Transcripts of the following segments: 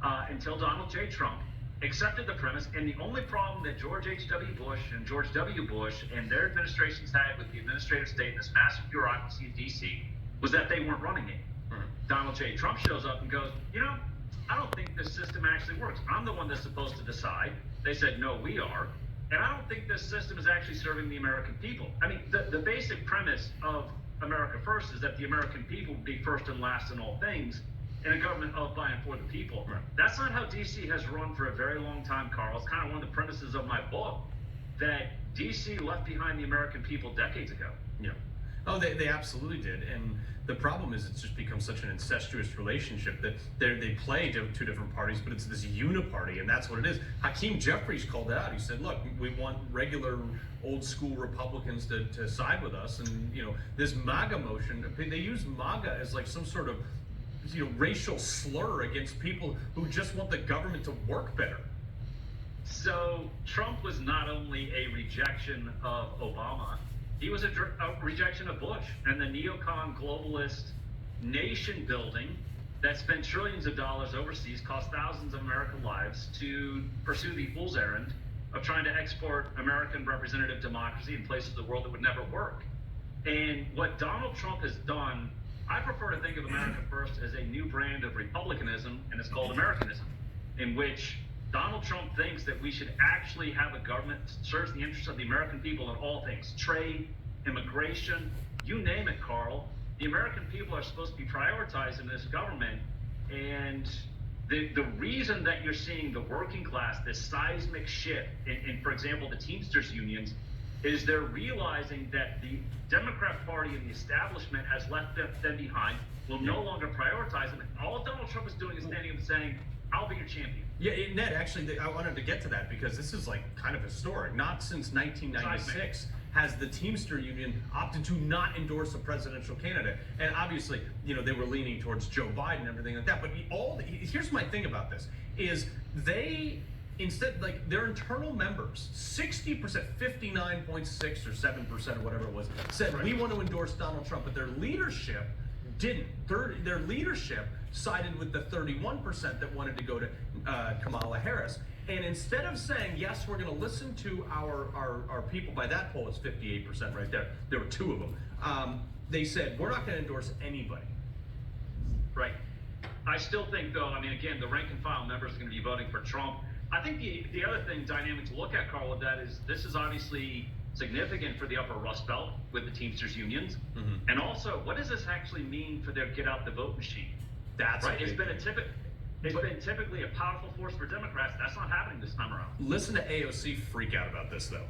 until Donald J. Trump accepted the premise. And the only problem that George H.W. Bush and George W. Bush and their administrations had with the administrative state and this massive bureaucracy in D.C. was that they weren't running it. Donald J. Trump shows up and goes, I don't think this system actually works. I'm the one that's supposed to decide. They said, no, we are. And I don't think this system is actually serving the American people. I mean, the basic premise of America First is that the American people would be first and last in all things, in a government of, by, and for the people. Right. That's not how D.C. has run for a very long time, Carl. It's kind of one of the premises of my book, that D.C. left behind the American people decades ago. Yeah. Oh, they absolutely did. And the problem is it's just become such an incestuous relationship that they play two different parties, but it's this uniparty, and that's what it is. Hakeem Jeffries called it out. He said, look, we want regular old school Republicans to side with us. And, this MAGA motion, they use MAGA as like some sort of, racial slur against people who just want the government to work better. So Trump was not only a rejection of Obama, he was a rejection of Bush and the neocon globalist nation building that spent trillions of dollars overseas, cost thousands of American lives to pursue the fool's errand of trying to export American representative democracy in places of the world that would never work. And what Donald Trump has done, I prefer to think of America First as a new brand of republicanism, and it's called Americanism, in which Donald Trump thinks that we should actually have a government that serves the interests of the American people in all things, trade, immigration, you name it, Carl. The American people are supposed to be prioritized in this government, and the reason that you're seeing the working class, this seismic shift in, for example, the Teamsters unions, is they're realizing that the Democrat Party and the establishment has left them behind, will no longer prioritize them. All Donald Trump is doing is standing up and saying, I'll be your champion. Yeah, Ned, actually, I wanted to get to that because this is like kind of historic. Not since 1996 has the Teamster Union opted to not endorse a presidential candidate. And obviously, they were leaning towards Joe Biden and everything like that. But here's my thing about this, is they, instead, like their internal members, 60%, 59.6 or 7% or whatever it was, said, we want to endorse Donald Trump, but their leadership didn't. Their leadership sided with the 31% that wanted to go to Kamala Harris. And instead of saying, yes, we're going to listen to our people, by that poll, it's 58% right there. There were two of them. They said, we're not going to endorse anybody. Right. I still think, though, again, the rank and file members are going to be voting for Trump. I think the other thing, dynamic to look at, Carl, with that is this is obviously significant for the upper Rust Belt with the Teamsters unions. Mm-hmm. And also, what does this actually mean for their get out the vote machine? That's right. It's been typically a powerful force for Democrats. That's not happening this time around. Listen to AOC freak out about this, though.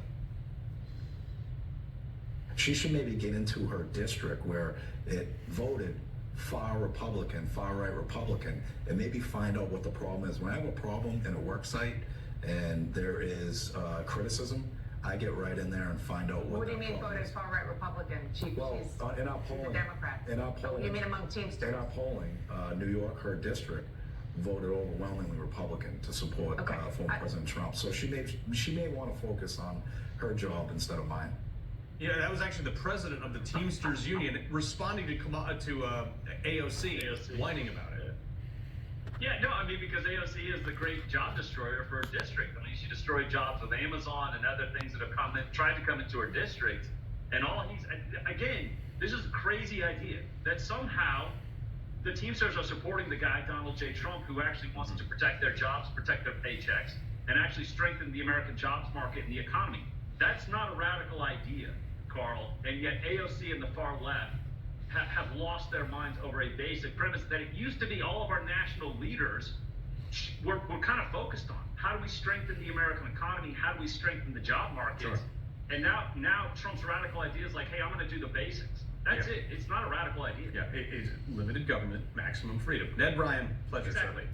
She should maybe get into her district where it voted far Republican, far right Republican, and maybe find out what the problem is. When I have a problem in a work site and there is criticism, I get right in there and find out what. What do you mean voted far right Republican? She's in our polling, a Democrat. In our polling, you mean among Teamsters? In our polling, New York, her district, voted overwhelmingly Republican to support former President Trump. So she may want to focus on her job instead of mine. Yeah, that was actually the president of the Teamsters Union responding to AOC, whining about it. Yeah, no, because AOC is the great job destroyer for her district. She destroyed jobs with Amazon and other things that have tried to come into her district. And again, this is a crazy idea that somehow the Teamsters are supporting the guy, Donald J. Trump, who actually wants to protect their jobs, protect their paychecks, and actually strengthen the American jobs market and the economy. That's not a radical idea, Carl, and yet AOC and the far left have lost their minds over a basic premise that it used to be all of our national leaders were kind of focused on. How do we strengthen the American economy? How do we strengthen the job market? Sure. And now Trump's radical idea is like, hey, I'm going to do the basics. That's it. It's not a radical idea. Yeah, it's limited government, maximum freedom. Ned Ryan, pleasure, exactly. Sir.